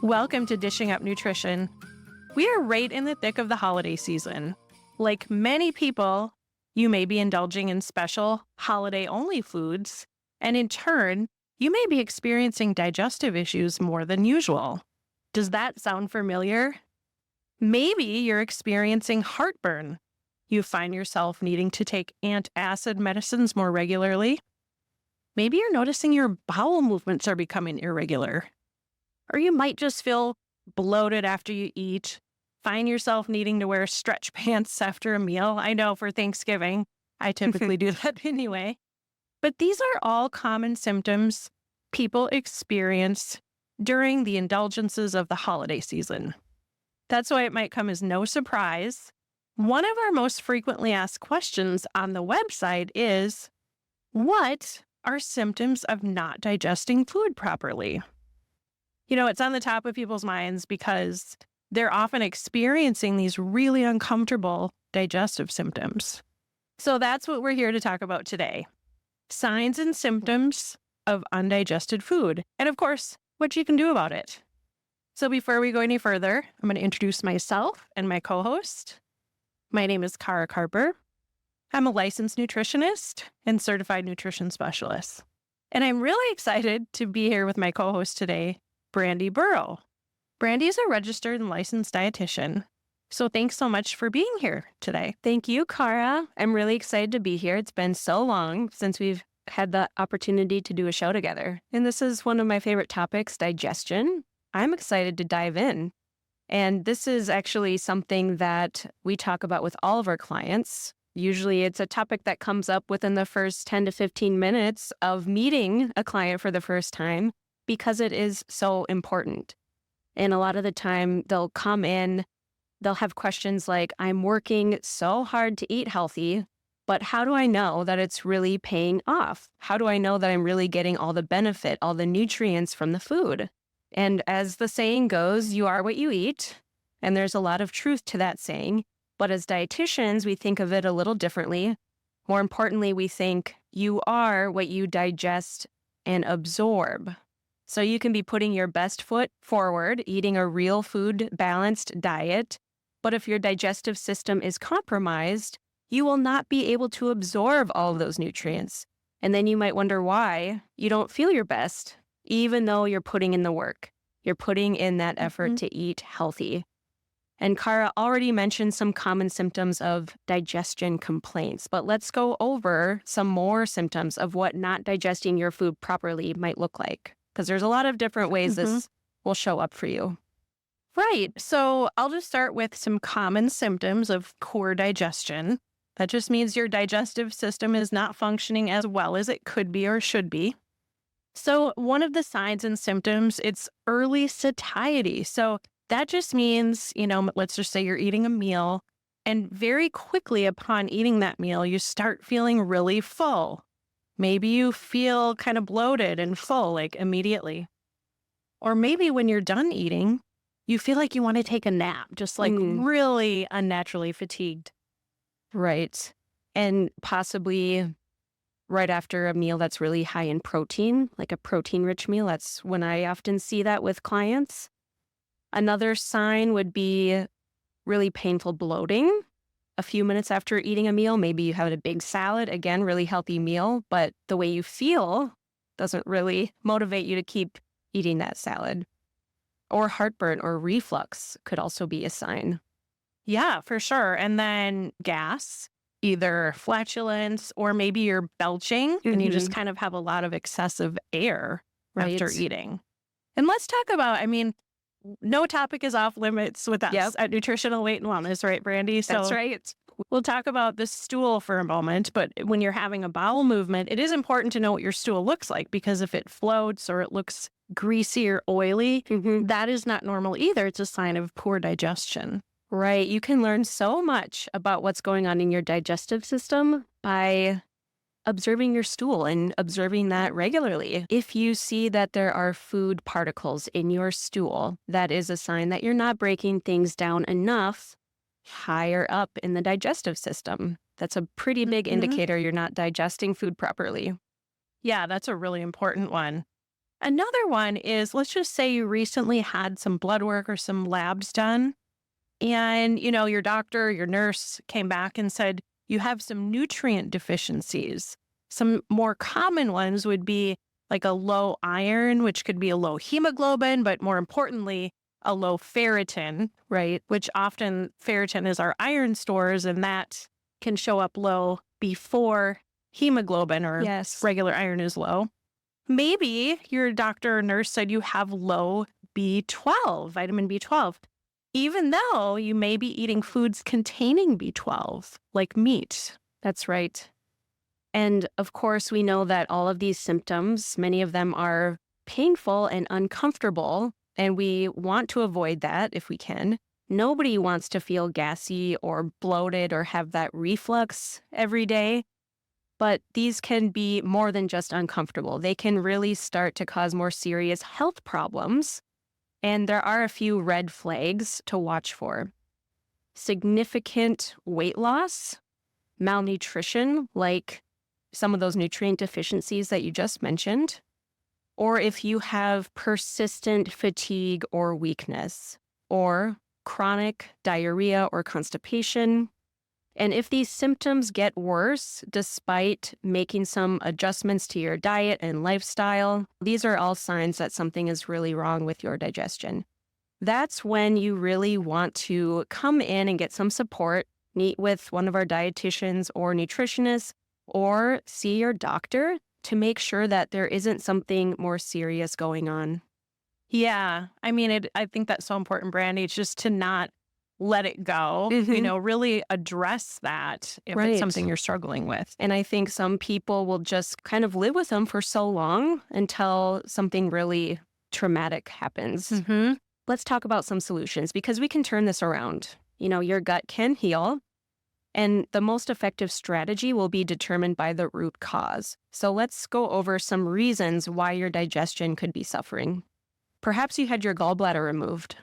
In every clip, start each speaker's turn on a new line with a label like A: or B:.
A: Welcome to Dishing Up Nutrition. We are right in the thick of the holiday season. Like many people, you may be indulging in special holiday-only foods, and in turn, you may be experiencing digestive issues more than usual. Does that sound familiar? Maybe you're experiencing heartburn. You find yourself needing to take antacid medicines more regularly. Maybe you're noticing your bowel movements are becoming irregular. Or you might just feel bloated after you eat, find yourself needing to wear stretch pants after a meal. I know for Thanksgiving, I typically do that anyway. But these are all common symptoms people experience during the indulgences of the holiday season. That's why it might come as no surprise. One of our most frequently asked questions on the website is, what are symptoms of not digesting food properly? You know, it's on the top of people's minds because they're often experiencing these really uncomfortable digestive symptoms. So that's what we're here to talk about today. Signs and symptoms of undigested food. And of course, what you can do about it. So before we go any further, I'm going to introduce myself and my co-host. My name is Cara Carper. I'm a licensed nutritionist and certified nutrition specialist. And I'm really excited to be here with my co-host today, Brandy Burrow. Brandy is a registered and licensed dietitian. So thanks so much for being here today.
B: Thank you, Cara. I'm really excited to be here. It's been so long since we've had the opportunity to do a show together. And this is one of my favorite topics, digestion. I'm excited to dive in. And this is actually something that we talk about with all of our clients. Usually it's a topic that comes up within the first 10 to 15 minutes of meeting a client for the first time because it is so important. And a lot of the time they'll come in, they'll have questions like, I'm working so hard to eat healthy, but how do I know that it's really paying off? How do I know that I'm really getting all the benefit, all the nutrients from the food? And as the saying goes, you are what you eat. And there's a lot of truth to that saying. But as dietitians, we think of it a little differently. More importantly, we think you are what you digest and absorb. So you can be putting your best foot forward, eating a real food balanced diet. But if your digestive system is compromised, you will not be able to absorb all of those nutrients. And then you might wonder why you don't feel your best, even though you're putting in the work. You're putting in that effort to eat healthy. And Cara already mentioned some common symptoms of digestion complaints, but let's go over some more symptoms of what not digesting your food properly might look like, because there's a lot of different ways this will show up for you.
A: Right. So I'll just start with some common symptoms of poor digestion. That just means your digestive system is not functioning as well as it could be or should be. So one of the signs and symptoms, it's early satiety. So that just means, let's just say you're eating a meal and very quickly upon eating that meal, you start feeling really full. Maybe you feel kind of bloated and full, like immediately. Or maybe when you're done eating, you feel like you want to take a nap, just like really unnaturally fatigued.
B: Right. And possibly right after a meal that's really high in protein, like a protein-rich meal. That's when I often see that with clients. Another sign would be really painful bloating. A few minutes after eating a meal, maybe you had a big salad, again, really healthy meal, but the way you feel doesn't really motivate you to keep eating that salad. Or heartburn or reflux could also be a sign.
A: Yeah, for sure. And then gas, either flatulence or maybe you're belching and you just kind of have a lot of excessive air after eating. And let's talk about, no topic is off limits with us at Nutritional Weight and Wellness, right, Brandy? So
B: that's right.
A: We'll talk about the stool for a moment, but when you're having a bowel movement, it is important to know what your stool looks like, because if it floats or it looks greasy or oily, that is not normal either. It's a sign of poor digestion.
B: Right. You can learn so much about what's going on in your digestive system by observing your stool and observing that regularly. If you see that there are food particles in your stool, that is a sign that you're not breaking things down enough higher up in the digestive system. That's a pretty big indicator you're not digesting food properly.
A: Yeah, that's a really important one. Another one is, let's just say you recently had some blood work or some labs done, and your doctor, your nurse came back and said you have some nutrient deficiencies. Some more common ones would be like a low iron, which could be a low hemoglobin, but more importantly, a low ferritin, right? Which often ferritin is our iron stores, and that can show up low before hemoglobin or
B: Yes.
A: regular iron is low. Maybe your doctor or nurse said you have low B12, vitamin B12, even though you may be eating foods containing B12, like meat.
B: That's right. And of course, we know that all of these symptoms, many of them are painful and uncomfortable, and we want to avoid that if we can. Nobody wants to feel gassy or bloated or have that reflux every day. But these can be more than just uncomfortable. They can really start to cause more serious health problems. And there are a few red flags to watch for. Significant weight loss, malnutrition, like some of those nutrient deficiencies that you just mentioned, or if you have persistent fatigue or weakness, or chronic diarrhea or constipation. And if these symptoms get worse despite making some adjustments to your diet and lifestyle, these are all signs that something is really wrong with your digestion. That's when you really want to come in and get some support, meet with one of our dietitians or nutritionists, or see your doctor to make sure that there isn't something more serious going on.
A: Yeah. I mean, I think that's so important, Brandy. It's just to not let it go, really address that if
B: Right.
A: it's something you're struggling with.
B: And I think some people will just kind of live with them for so long until something really traumatic happens.
A: Mm-hmm.
B: Let's talk about some solutions because we can turn this around. Your gut can heal, and the most effective strategy will be determined by the root cause. So let's go over some reasons why your digestion could be suffering. Perhaps you had your gallbladder removed.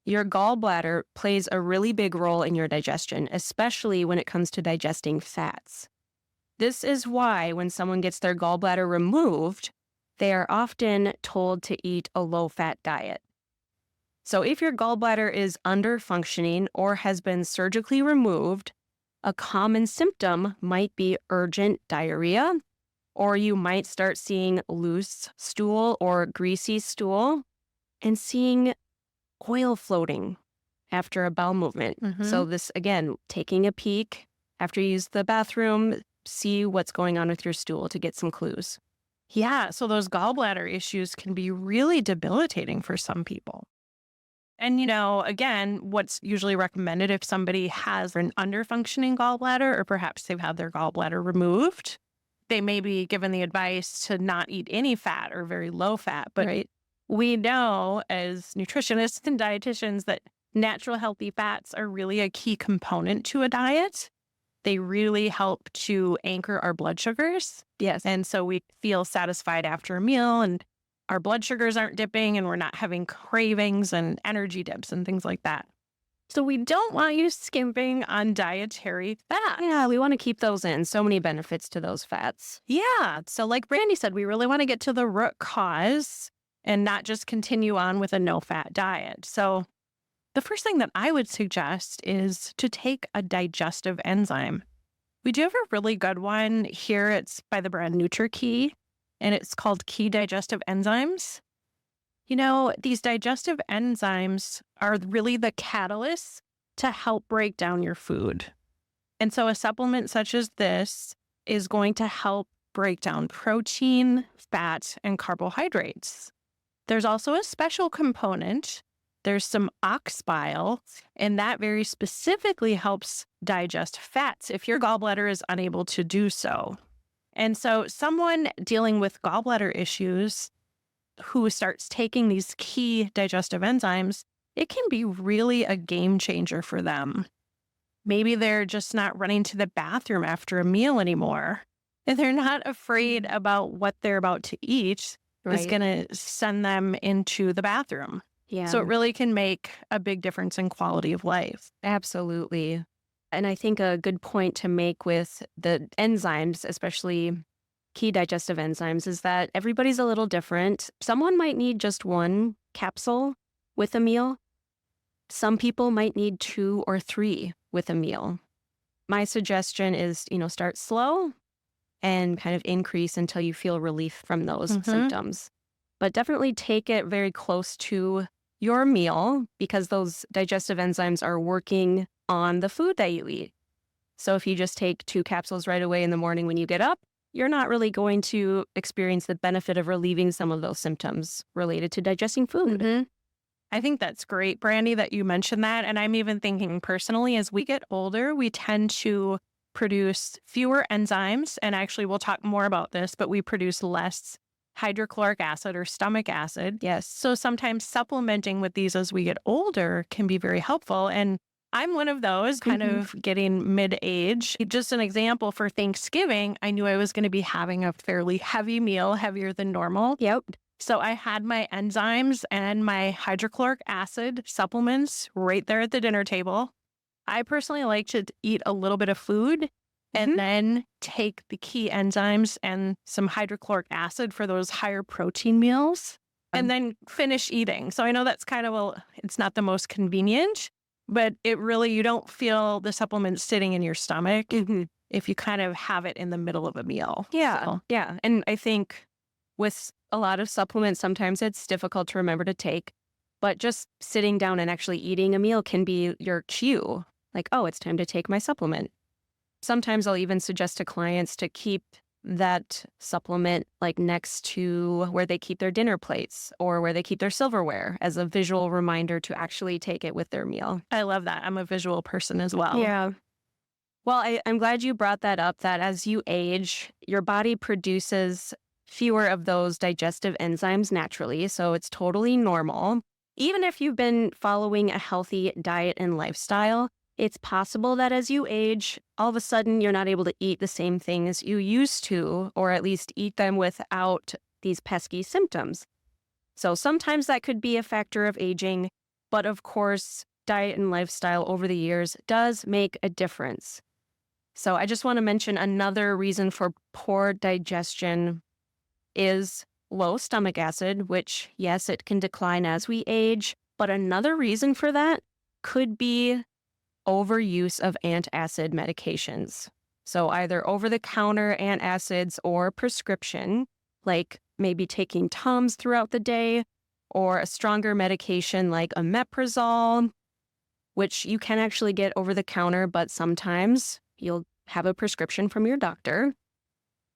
B: Your gallbladder plays a really big role in your digestion, especially when it comes to digesting fats. This is why when someone gets their gallbladder removed, they are often told to eat a low-fat diet. So if your gallbladder is under-functioning or has been surgically removed, a common symptom might be urgent diarrhea, or you might start seeing loose stool or greasy stool and seeing oil floating after a bowel movement.
A: Mm-hmm.
B: So this, again, taking a peek after you use the bathroom, see what's going on with your stool to get some clues.
A: Yeah. So those gallbladder issues can be really debilitating for some people. And, again, what's usually recommended if somebody has an underfunctioning gallbladder or perhaps they've had their gallbladder removed, they may be given the advice to not eat any fat or very low fat. But
B: Right.
A: we know as nutritionists and dietitians that natural healthy fats are really a key component to a diet. They really help to anchor our blood sugars.
B: Yes.
A: And so we feel satisfied after a meal and our blood sugars aren't dipping and we're not having cravings and energy dips and things like that. So we don't want you skimping on dietary fat.
B: Yeah, we want to keep those in. So many benefits to those fats.
A: Yeah. So like Brandy said, we really want to get to the root cause and not just continue on with a no-fat diet. So the first thing that I would suggest is to take a digestive enzyme. We do have a really good one here. It's by the brand NutriKey, and it's called Key Digestive Enzymes. These digestive enzymes are really the catalysts to help break down your food. And so a supplement such as this is going to help break down protein, fat, and carbohydrates. There's also a special component. There's some ox bile, and that very specifically helps digest fats if your gallbladder is unable to do so. And so someone dealing with gallbladder issues who starts taking these key digestive enzymes, it can be really a game changer for them. Maybe they're just not running to the bathroom after a meal anymore, and they're not afraid about what they're about to eat is going to send them into the bathroom.
B: Yeah.
A: So it really can make a big difference in quality of life.
B: Absolutely. And I think a good point to make with the enzymes, especially key digestive enzymes is that everybody's a little different. Someone might need just one capsule with a meal. Some people might need 2 or 3 with a meal. My suggestion is, start slow and kind of increase until you feel relief from those symptoms. But definitely take it very close to your meal because those digestive enzymes are working on the food that you eat. So if you just take 2 capsules right away in the morning when you get up, you're not really going to experience the benefit of relieving some of those symptoms related to digesting food.
A: I think that's great, Brandy, that you mentioned that. And I'm even thinking personally, as we get older, we tend to produce fewer enzymes. And actually, we'll talk more about this, but we produce less hydrochloric acid or stomach acid.
B: Yes.
A: So sometimes supplementing with these as we get older can be very helpful. And I'm one of those kind of getting mid-age. Just an example, for Thanksgiving, I knew I was going to be having a fairly heavy meal, heavier than normal.
B: Yep.
A: So I had my enzymes and my hydrochloric acid supplements right there at the dinner table. I personally like to eat a little bit of food and then take the key enzymes and some hydrochloric acid for those higher protein meals and then finish eating. So I know that's kind of it's not the most convenient, but it really, you don't feel the supplements sitting in your stomach if you kind of have it in the middle of a meal.
B: Yeah.
A: So.
B: Yeah. And I think with a lot of supplements, sometimes it's difficult to remember to take, but just sitting down and actually eating a meal can be your cue. Like, oh, it's time to take my supplement. Sometimes I'll even suggest to clients to keep that supplement like next to where they keep their dinner plates or where they keep their silverware as a visual reminder to actually take it with their meal.
A: I love that. I'm a visual person as well.
B: Yeah. Well, I'm glad you brought that up, that as you age, your body produces fewer of those digestive enzymes naturally, so it's totally normal. Even if you've been following a healthy diet and lifestyle, it's possible that as you age, all of a sudden you're not able to eat the same things you used to, or at least eat them without these pesky symptoms. So sometimes that could be a factor of aging, but of course, diet and lifestyle over the years does make a difference. So I just want to mention another reason for poor digestion is low stomach acid, which, yes, it can decline as we age. But another reason for that could be overuse of antacid medications. So either over-the-counter antacids or prescription, like maybe taking Tums throughout the day, or a stronger medication like omeprazole, which you can actually get over-the-counter, but sometimes you'll have a prescription from your doctor.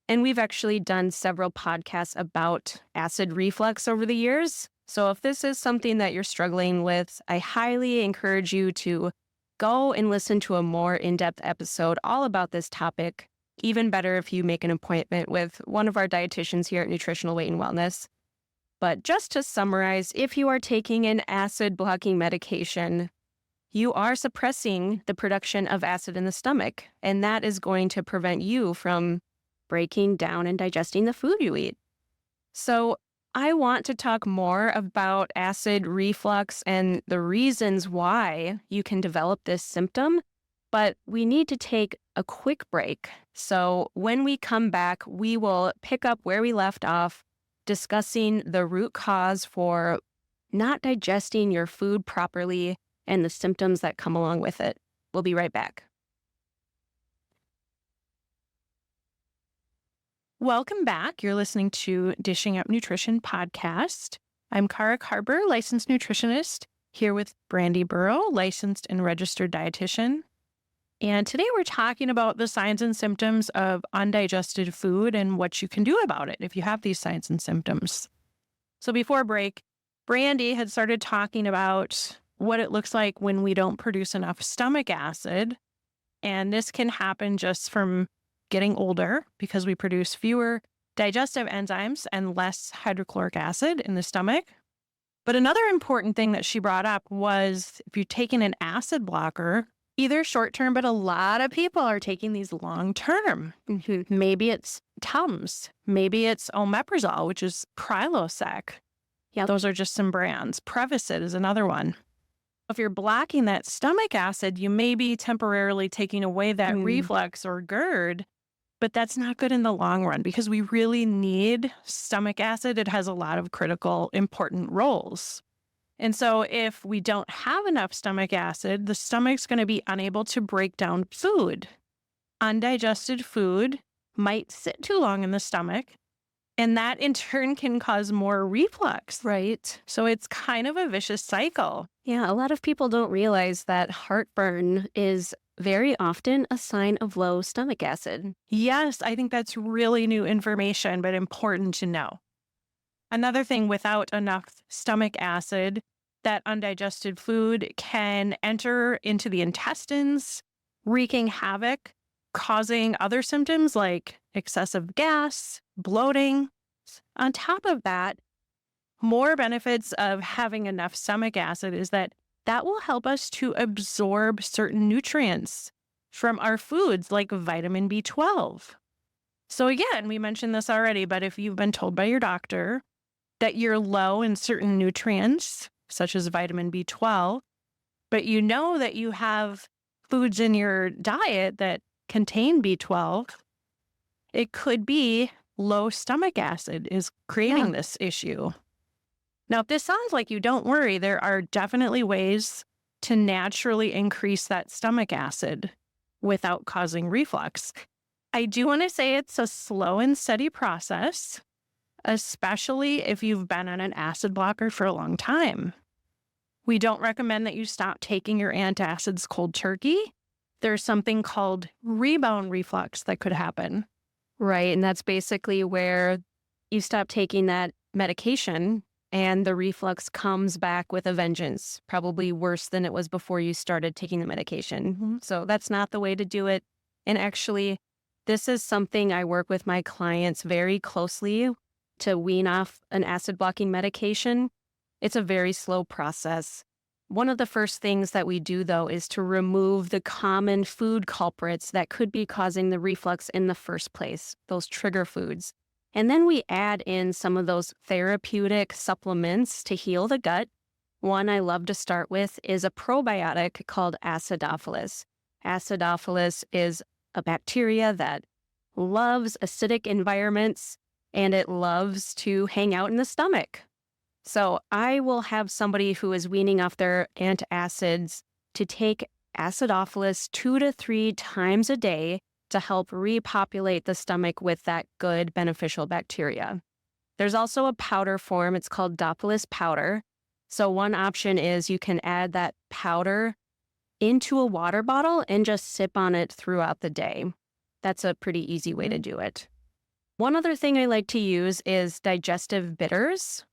B: And we've actually done several podcasts about acid reflux over the years. So if this is something that you're struggling with, I highly encourage you to go and listen to a more in-depth episode all about this topic. Even better if you make an appointment with one of our dietitians here at Nutritional Weight and Wellness. But just to summarize, if you are taking an acid-blocking medication, you are suppressing the production of acid in the stomach, and that is going to prevent you from breaking down and digesting the food you eat. So I want to talk more about acid reflux and the reasons why you can develop this symptom, but we need to take a quick break. So when we come back, we will pick up where we left off, discussing the root cause for not digesting your food properly and the symptoms that come along with it. We'll be right back.
A: Welcome back. You're listening to Dishing Up Nutrition podcast. I'm Kara Carber, licensed nutritionist, here with Brandy Burrow, licensed and registered dietitian. And today we're talking about the signs and symptoms of undigested food and what you can do about it if you have these signs and symptoms. So before break, Brandy had started talking about what it looks like when we don't produce enough stomach acid. And this can happen just from getting older because we produce fewer digestive enzymes and less hydrochloric acid in the stomach. But another important thing that she brought up was if you're taking an acid blocker, either short-term, but a lot of people are taking these long-term. Maybe it's Tums. Maybe it's omeprazole, which is Prilosec. Yeah, those are just some brands. Prevacid is another one. If you're blocking that stomach acid, you may be temporarily taking away that reflux or GERD, But that's not good in the long run because we really need stomach acid. It has a lot of critical, important roles. And so if we don't have enough stomach acid, the stomach's going to be unable to break down food. Undigested food might sit too long in the stomach, and that in turn can cause more reflux.
B: Right.
A: So it's kind of a vicious cycle.
B: Yeah, a lot of people don't realize that heartburn is very often a sign of low stomach acid.
A: Yes, I think that's really new information, but important to know. Another thing, without enough stomach acid, that undigested food can enter into the intestines, wreaking havoc, causing other symptoms like excessive gas, bloating. On top of that, more benefits of having enough stomach acid is that will help us to absorb certain nutrients from our foods like vitamin B12. So again, we mentioned this already, but if you've been told by your doctor that you're low in certain nutrients, such as vitamin B12, but you know that you have foods in your diet that contain B12, it could be low stomach acid is creating this issue. Now, if this sounds like you, don't worry, there are definitely ways to naturally increase that stomach acid without causing reflux. I do want to say it's a slow and steady process, especially if you've been on an acid blocker for a long time. We don't recommend that you stop taking your antacids cold turkey. There's something called rebound reflux that could happen.
B: Right. And that's basically where you stop taking that medication and the reflux comes back with a vengeance, probably worse than it was before you started taking the medication. So that's not the way to do it. And actually, this is something I work with my clients very closely to wean off an acid blocking medication. It's a very slow process. One of the first things that we do, though, is to remove the common food culprits that could be causing the reflux in the first place, those trigger foods. And then we add in some of those therapeutic supplements to heal the gut. One I love to start with is a probiotic called Acidophilus. Acidophilus is a bacteria that loves acidic environments and it loves to hang out in the stomach. So I will have somebody who is weaning off their antacids to take Acidophilus 2 to 3 times a day to help repopulate the stomach with that good beneficial bacteria. There's also a powder form. It's called Dophilus powder. So one option is you can add that powder into a water bottle and just sip on it throughout the day. That's a pretty easy way to do it. One other thing I like to use is digestive bitters.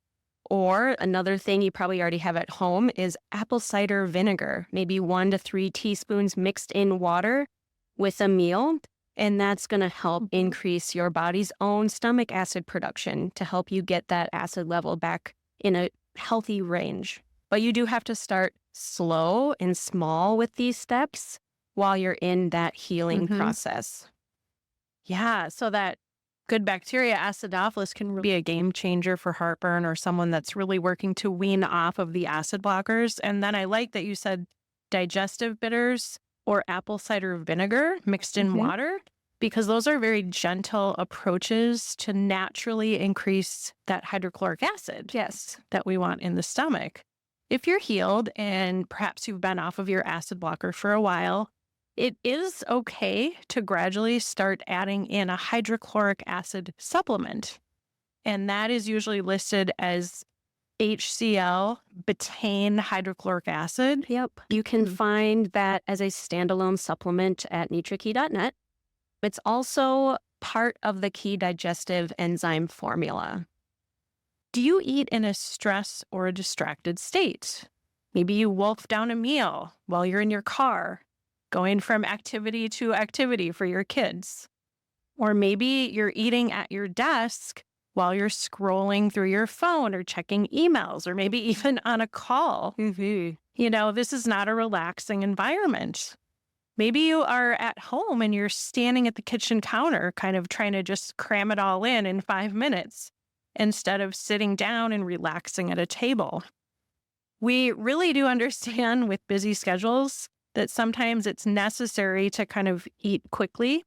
B: Or another thing you probably already have at home is apple cider vinegar, maybe 1 to 3 teaspoons mixed in water with a meal. And that's going to help increase your body's own stomach acid production to help you get that acid level back in a healthy range. But you do have to start slow and small with these steps while you're in that healing process.
A: Yeah, so that good bacteria, Acidophilus, can be a game changer for heartburn or someone that's really working to wean off of the acid blockers. And then I like that you said digestive bitters or apple cider vinegar mixed in water, because those are very gentle approaches to naturally increase that hydrochloric acid that we want in the stomach. If you're healed and perhaps you've been off of your acid blocker for a while, it is okay to gradually start adding in a hydrochloric acid supplement. And that is usually listed as HCl, betaine hydrochloric acid.
B: Yep. You can find that as a standalone supplement at NutriKey.net. It's also part of the key digestive enzyme formula.
A: Do you eat in a stress or a distracted state? Maybe you wolf down a meal while you're in your car, going from activity to activity for your kids. Or maybe you're eating at your desk while you're scrolling through your phone or checking emails, or maybe even on a call. You know, this is not a relaxing environment. Maybe you are at home and you're standing at the kitchen counter, kind of trying to just cram it all in 5 minutes instead of sitting down and relaxing at a table. We really do understand with busy schedules that sometimes it's necessary to kind of eat quickly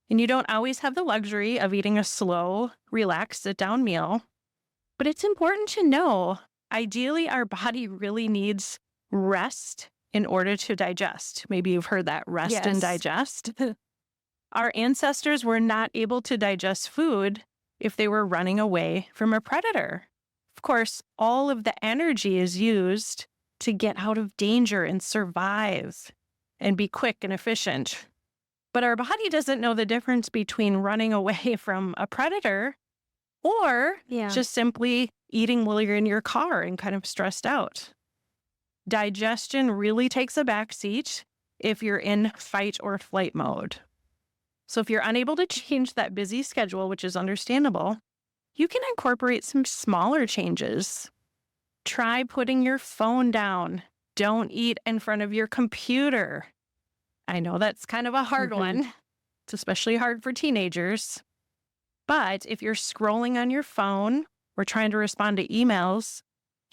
A: And you don't always have the luxury of eating a slow, relaxed, sit down meal. But it's important to know ideally, our body really needs rest in order to digest. Maybe you've heard that rest and
B: Yes.
A: digest. Our ancestors were not able to digest food if they were running away from a predator. Of course, all of the energy is used to get out of danger and survive and be quick and efficient. But our body doesn't know the difference between running away from a predator or
B: Yeah.
A: just simply eating while you're in your car and kind of stressed out. Digestion really takes a backseat if you're in fight or flight mode. So if you're unable to change that busy schedule, which is understandable, you can incorporate some smaller changes. Try putting your phone down. Don't eat in front of your computer. I know that's kind of a hard one. It's especially hard for teenagers. But if you're scrolling on your phone or trying to respond to emails,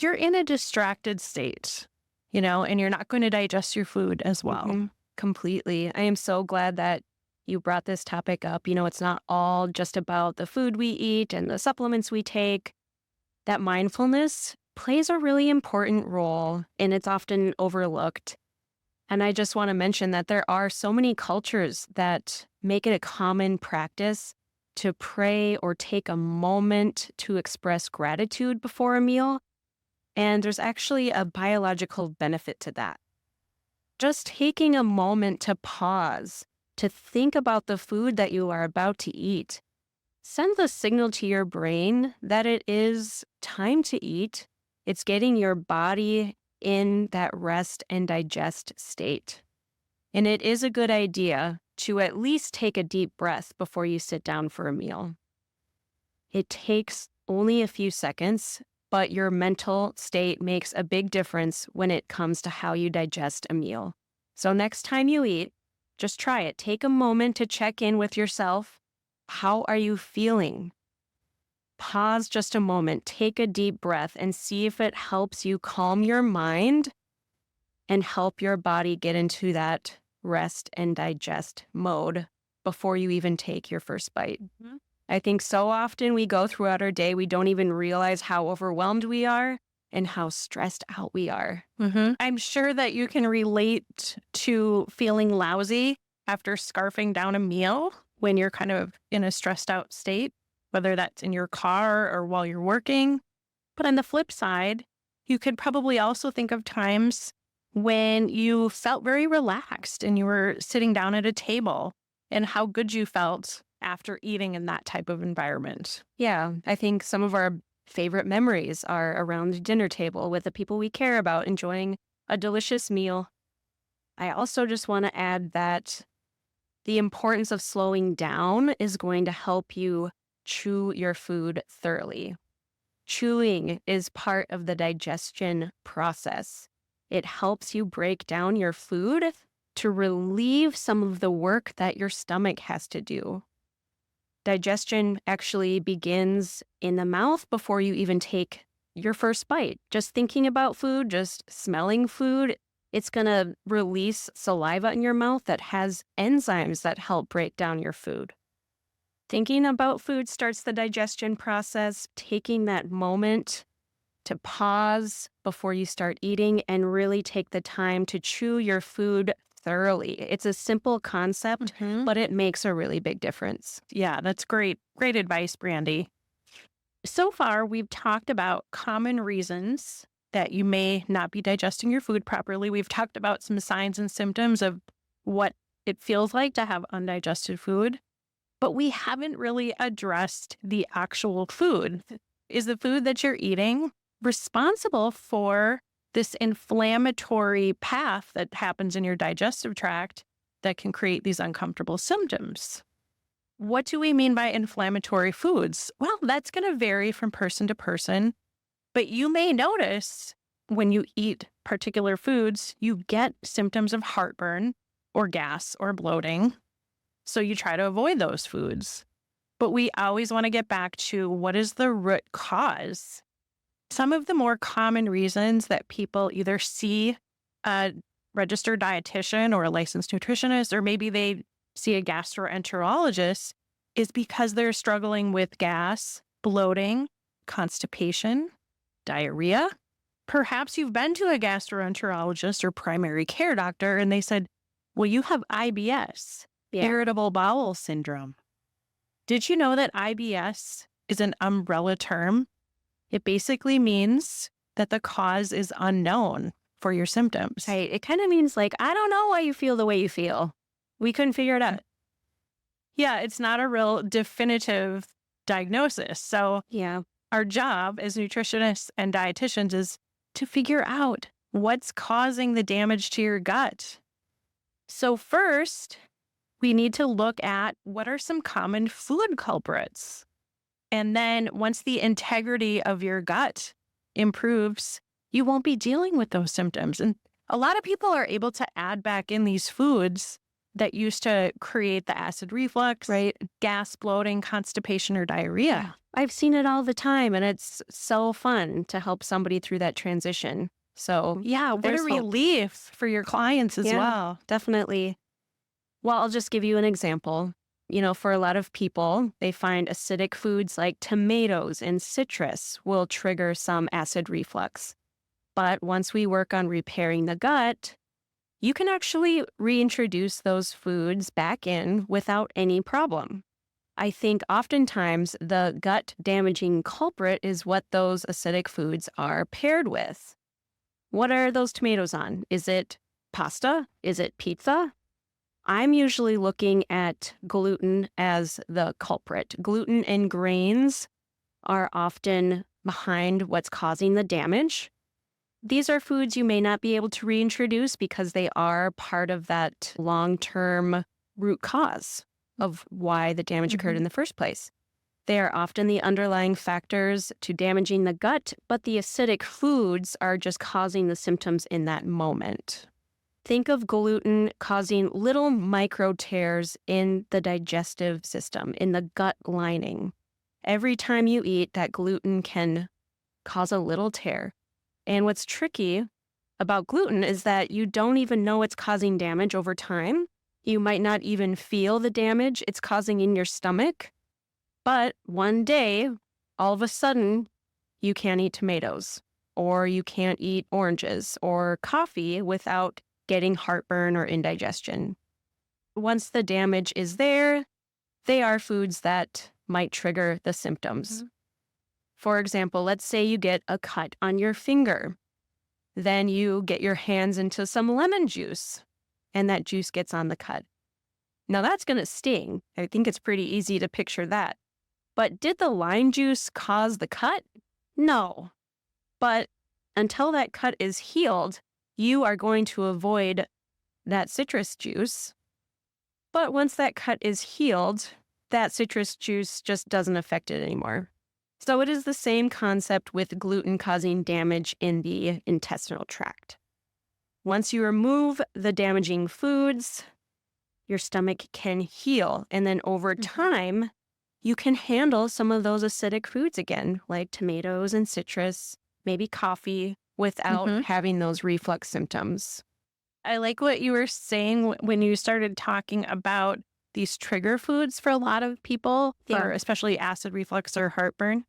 A: you're in a distracted state, and you're not going to digest your food as well.
B: Completely. I am so glad that you brought this topic up. It's not all just about the food we eat and the supplements we take. That mindfulness plays a really important role, and it's often overlooked. And I just want to mention that there are so many cultures that make it a common practice to pray or take a moment to express gratitude before a meal. And there's actually a biological benefit to that. Just taking a moment to pause, to think about the food that you are about to eat, sends a signal to your brain that it is time to eat. It's getting your body in that rest and digest state. And it is a good idea to at least take a deep breath before you sit down for a meal. It takes only a few seconds, but your mental state makes a big difference when it comes to how you digest a meal. So next time you eat, just try it. Take a moment to check in with yourself. How are you feeling? Pause just a moment, take a deep breath, and see if it helps you calm your mind and help your body get into that rest and digest mode before you even take your first bite. I think so often we go throughout our day, we don't even realize how overwhelmed we are and how stressed out we are.
A: I'm sure that you can relate to feeling lousy after scarfing down a meal when you're kind of in a stressed out state, whether that's in your car or while you're working. But on the flip side, you could probably also think of times when you felt very relaxed and you were sitting down at a table and how good you felt after eating in that type of environment.
B: Yeah, I think some of our favorite memories are around the dinner table with the people we care about, enjoying a delicious meal. I also just want to add that the importance of slowing down is going to help you chew your food thoroughly. Chewing is part of the digestion process. It helps you break down your food to relieve some of the work that your stomach has to do. Digestion actually begins in the mouth before you even take your first bite. Just thinking about food, just smelling food, it's going to release saliva in your mouth that has enzymes that help break down your food. Thinking about food starts the digestion process, taking that moment to pause before you start eating and really take the time to chew your food thoroughly. It's a simple concept, but it makes a really big difference.
A: Yeah, that's great. Great advice, Brandy. So far, we've talked about common reasons that you may not be digesting your food properly. We've talked about some signs and symptoms of what it feels like to have undigested food, but we haven't really addressed the actual food. Is the food that you're eating responsible for this inflammatory path that happens in your digestive tract that can create these uncomfortable symptoms? What do we mean by inflammatory foods? Well, that's going to vary from person to person, but you may notice when you eat particular foods, you get symptoms of heartburn or gas or bloating. So you try to avoid those foods. But we always want to get back to what is the root cause. Some of the more common reasons that people either see a registered dietitian or a licensed nutritionist, or maybe they see a gastroenterologist is because they're struggling with gas, bloating, constipation, diarrhea. Perhaps you've been to a gastroenterologist or primary care doctor and they said, well, you have IBS,
B: Yeah.
A: irritable bowel syndrome. Did you know that IBS is an umbrella term? It basically means that the cause is unknown for your symptoms.
B: Right. It kind of means like, I don't know why you feel the way you feel. We couldn't figure it out.
A: Yeah, it's not a real definitive diagnosis. So
B: Yeah.
A: our job as nutritionists and dietitians is to figure out what's causing the damage to your gut. So first, we need to look at what are some common food culprits. And then once the integrity of your gut improves, you won't be dealing with those symptoms. And a lot of people are able to add back in these foods that used to create the acid reflux,
B: Right.
A: gas, bloating, constipation, or diarrhea.
B: I've seen it all the time, and it's so fun to help somebody through that transition. So,
A: Yeah, what a
B: there's hope.
A: relief for your clients as
B: Yeah.
A: well.
B: Definitely. Well, I'll just give you an example. For a lot of people, they find acidic foods like tomatoes and citrus will trigger some acid reflux. But once we work on repairing the gut, you can actually reintroduce those foods back in without any problem. I think oftentimes the gut damaging culprit is what those acidic foods are paired with. What are those tomatoes on? Is it pasta? Is it pizza? I'm usually looking at gluten as the culprit. Gluten and grains are often behind what's causing the damage. These are foods you may not be able to reintroduce because they are part of that long-term root cause of why the damage occurred in the first place. They are often the underlying factors to damaging the gut, but the acidic foods are just causing the symptoms in that moment. Think of gluten causing little micro tears in the digestive system, in the gut lining. Every time you eat, that gluten can cause a little tear. And what's tricky about gluten is that you don't even know it's causing damage over time. You might not even feel the damage it's causing in your stomach. But one day, all of a sudden, you can't eat tomatoes, or you can't eat oranges or coffee without getting heartburn or indigestion. Once the damage is there, they are foods that might trigger the symptoms. For example, let's say you get a cut on your finger. Then you get your hands into some lemon juice, and that juice gets on the cut. Now that's going to sting. I think it's pretty easy to picture that. But did the lime juice cause the cut? No. But until that cut is healed, you are going to avoid that citrus juice. But once that cut is healed, that citrus juice just doesn't affect it anymore. So it is the same concept with gluten causing damage in the intestinal tract. Once you remove the damaging foods, your stomach can heal. And then over time, you can handle some of those acidic foods again, like tomatoes and citrus, maybe coffee, without having those reflux symptoms.
A: I like what you were saying when you started talking about these trigger foods for a lot of people, for especially acid reflux or heartburn.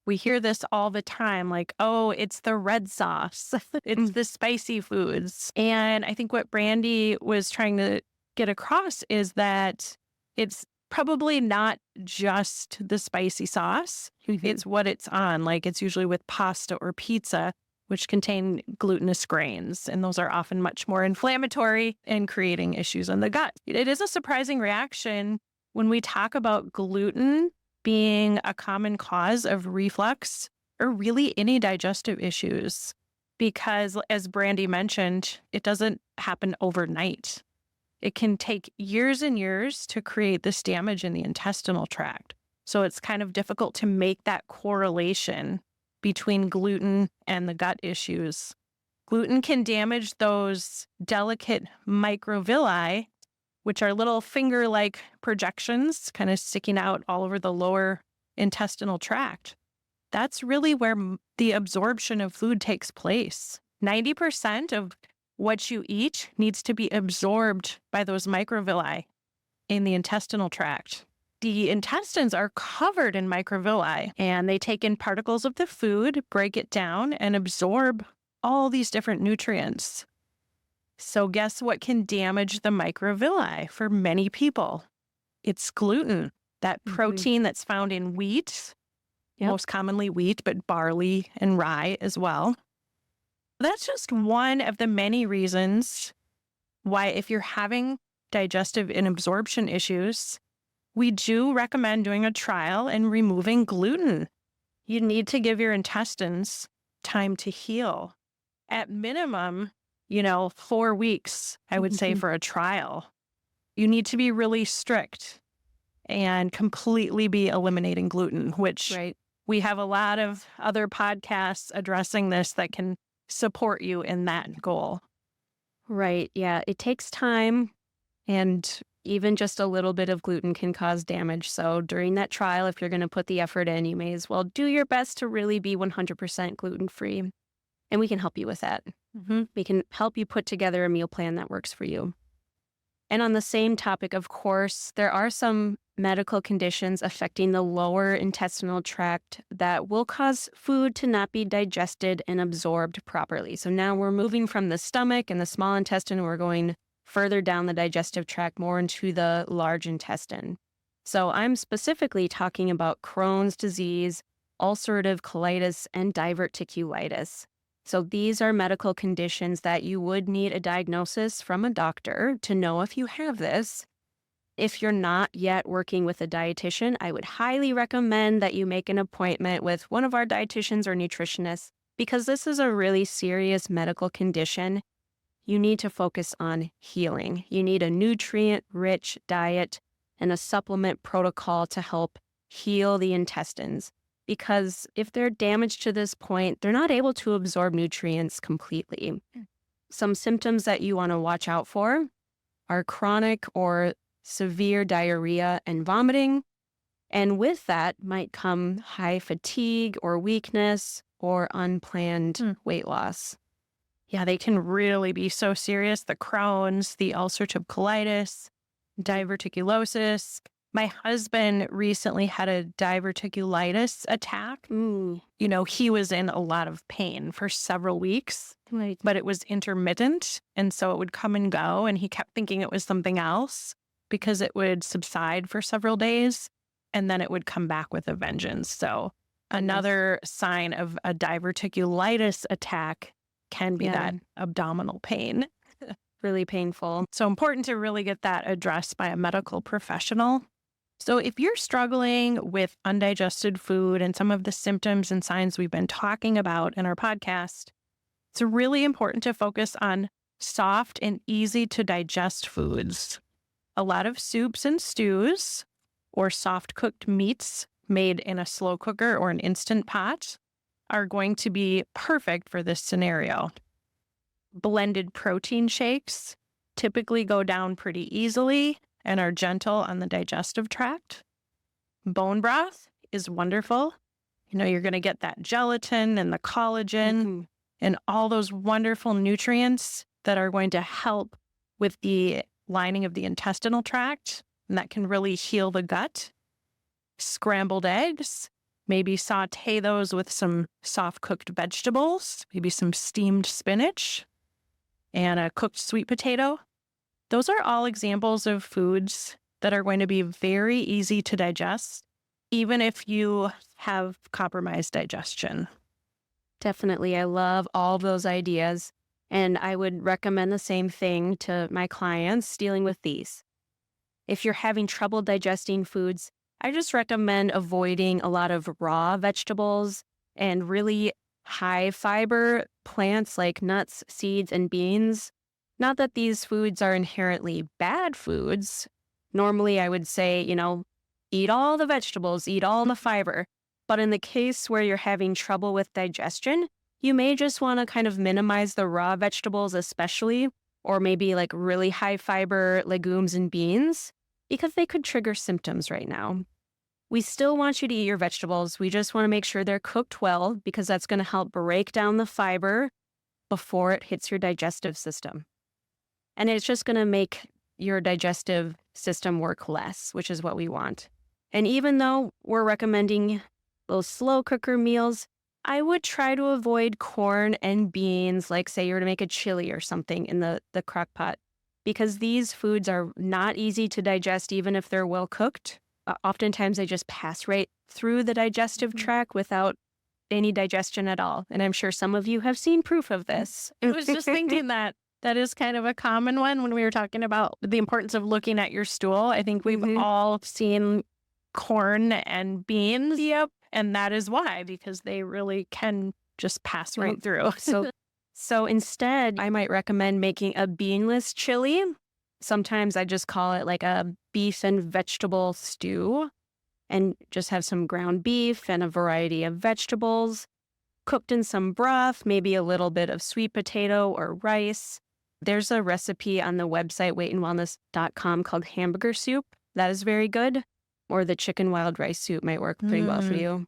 A: We hear this all the time, like, oh, it's the red sauce. It's the spicy foods. And I think what Brandy was trying to get across is that it's probably not just the spicy sauce. It's what it's on. Like it's usually with pasta or pizza, which contain glutinous grains. And those are often much more inflammatory and creating issues in the gut. It is a surprising reaction when we talk about gluten being a common cause of reflux or really any digestive issues. Because as Brandy mentioned, it doesn't happen overnight. It can take years and years to create this damage in the intestinal tract. So it's kind of difficult to make that correlation between gluten and the gut issues. Gluten can damage those delicate microvilli, which are little finger-like projections kind of sticking out all over the lower intestinal tract. That's really where the absorption of food takes place. 90% of what you eat needs to be absorbed by those microvilli. in the intestinal tract. The intestines are covered in microvilli, and they take in particles of the food, break it down, and absorb all these different nutrients. So guess what can damage the microvilli for many people? It's gluten, that protein that's found in wheat, most commonly wheat, but barley and rye as well. That's just one of the many reasons why, if you're having digestive and absorption issues, we do recommend doing a trial and removing gluten. You need to give your intestines time to heal. At minimum, 4 weeks, I would say, for a trial. You need to be really strict and completely be eliminating gluten, which we have a lot of other podcasts addressing this that can support you in that goal.
B: Right. Yeah. It takes time, and even just a little bit of gluten can cause damage. So during that trial, if you're going to put the effort in, you may as well do your best to really be 100% gluten-free. And we can help you with that. We can help you put together a meal plan that works for you. And on the same topic, of course, there are some medical conditions affecting the lower intestinal tract that will cause food to not be digested and absorbed properly. So now we're moving from the stomach and the small intestine, we're going further down the digestive tract, more into the large intestine. So I'm specifically talking about Crohn's disease, ulcerative colitis, and diverticulitis. So these are medical conditions that you would need a diagnosis from a doctor to know if you have this. If you're not yet working with a dietitian, I would highly recommend that you make an appointment with one of our dietitians or nutritionists, because this is a really serious medical condition. You need to focus on healing. You need a nutrient-rich diet and a supplement protocol to help heal the intestines. Because if they're damaged to this point, they're not able to absorb nutrients completely. Some symptoms that you want to watch out for are chronic or severe diarrhea and vomiting. And with that might come high fatigue or weakness or unplanned weight loss.
A: Yeah, they can really be so serious. The Crohn's, the ulcerative colitis, diverticulosis. My husband recently had a diverticulitis attack. He was in a lot of pain for several weeks, but it was intermittent. And so it would come and go. And he kept thinking it was something else because it would subside for several days and then it would come back with a vengeance. So another sign of a diverticulitis attack can be that abdominal pain.
B: Really painful.
A: So important to really get that addressed by a medical professional. So if you're struggling with undigested food and some of the symptoms and signs we've been talking about in our podcast, it's really important to focus on soft and easy to digest foods. A lot of soups and stews or soft cooked meats made in a slow cooker or an instant pot are going to be perfect for this scenario. Blended protein shakes typically go down pretty easily and are gentle on the digestive tract. Bone broth is wonderful. You're going to get that gelatin and the collagen and all those wonderful nutrients that are going to help with the lining of the intestinal tract, and that can really heal the gut. Scrambled eggs, maybe saute those with some soft cooked vegetables, maybe some steamed spinach and a cooked sweet potato. Those are all examples of foods that are going to be very easy to digest, even if you have compromised digestion.
B: Definitely. I love all those ideas. And I would recommend the same thing to my clients dealing with these. If you're having trouble digesting foods, I just recommend avoiding a lot of raw vegetables and really high fiber plants like nuts, seeds, and beans. Not that these foods are inherently bad foods. Normally, I would say, eat all the vegetables, eat all the fiber. But in the case where you're having trouble with digestion, you may just want to kind of minimize the raw vegetables especially, or maybe like really high fiber legumes and beans, because they could trigger symptoms right now. We still want you to eat your vegetables. We just want to make sure they're cooked well, because that's going to help break down the fiber before it hits your digestive system. And it's just going to make your digestive system work less, which is what we want. And even though we're recommending those slow cooker meals, I would try to avoid corn and beans, like say you were to make a chili or something in the crock pot, because these foods are not easy to digest even if they're well cooked. Oftentimes they just pass right through the digestive tract without any digestion at all. And I'm sure some of you have seen proof of this.
A: I was just thinking that is kind of a common one when we were talking about the importance of looking at your stool. I think we've all seen corn and beans.
B: Yep.
A: And that is why, because they really can just pass right through.
B: So instead, I might recommend making a beanless chili. Sometimes I just call it like a beef and vegetable stew, and just have some ground beef and a variety of vegetables cooked in some broth, maybe a little bit of sweet potato or rice. There's a recipe on the website weightandwellness.com called hamburger soup. That is very good. Or the chicken wild rice soup might work pretty well for you.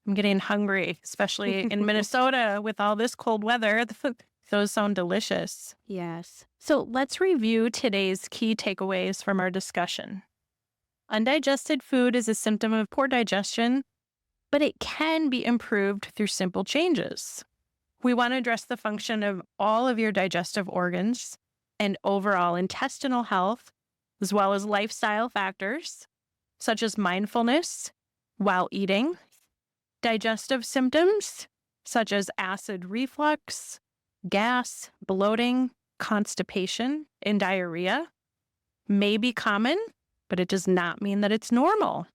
A: I'm getting hungry, especially in Minnesota with all this cold weather. Those sound delicious.
B: Yes.
A: So let's review today's key takeaways from our discussion. Undigested food is a symptom of poor digestion, but it can be improved through simple changes. We want to address the function of all of your digestive organs and overall intestinal health, as well as lifestyle factors, such as mindfulness while eating, digestive symptoms, such as acid reflux, gas, bloating, constipation, and diarrhea, may be common, but it does not mean that it's normal.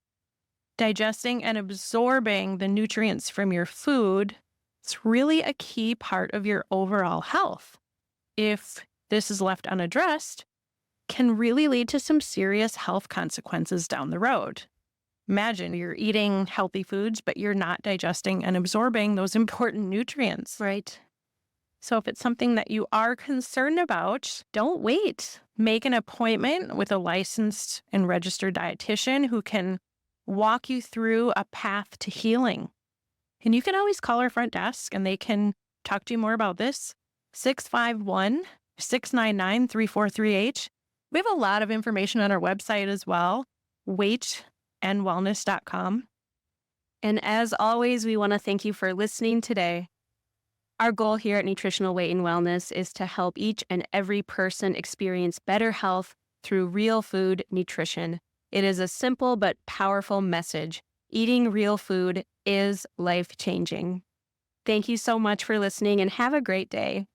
A: Digesting and absorbing the nutrients from your food is really a key part of your overall health. If this is left unaddressed, can really lead to some serious health consequences down the road. Imagine you're eating healthy foods, but you're not digesting and absorbing those important nutrients.
B: Right.
A: So if it's something that you are concerned about, don't wait. Make an appointment with a licensed and registered dietitian who can walk you through a path to healing. And you can always call our front desk and they can talk to you more about this. 651-699-3438. We have a lot of information on our website as well, weightandwellness.com.
B: And as always, we want to thank you for listening today. Our goal here at Nutritional Weight and Wellness is to help each and every person experience better health through real food nutrition. It is a simple but powerful message. Eating real food is life-changing. Thank you so much for listening and have a great day.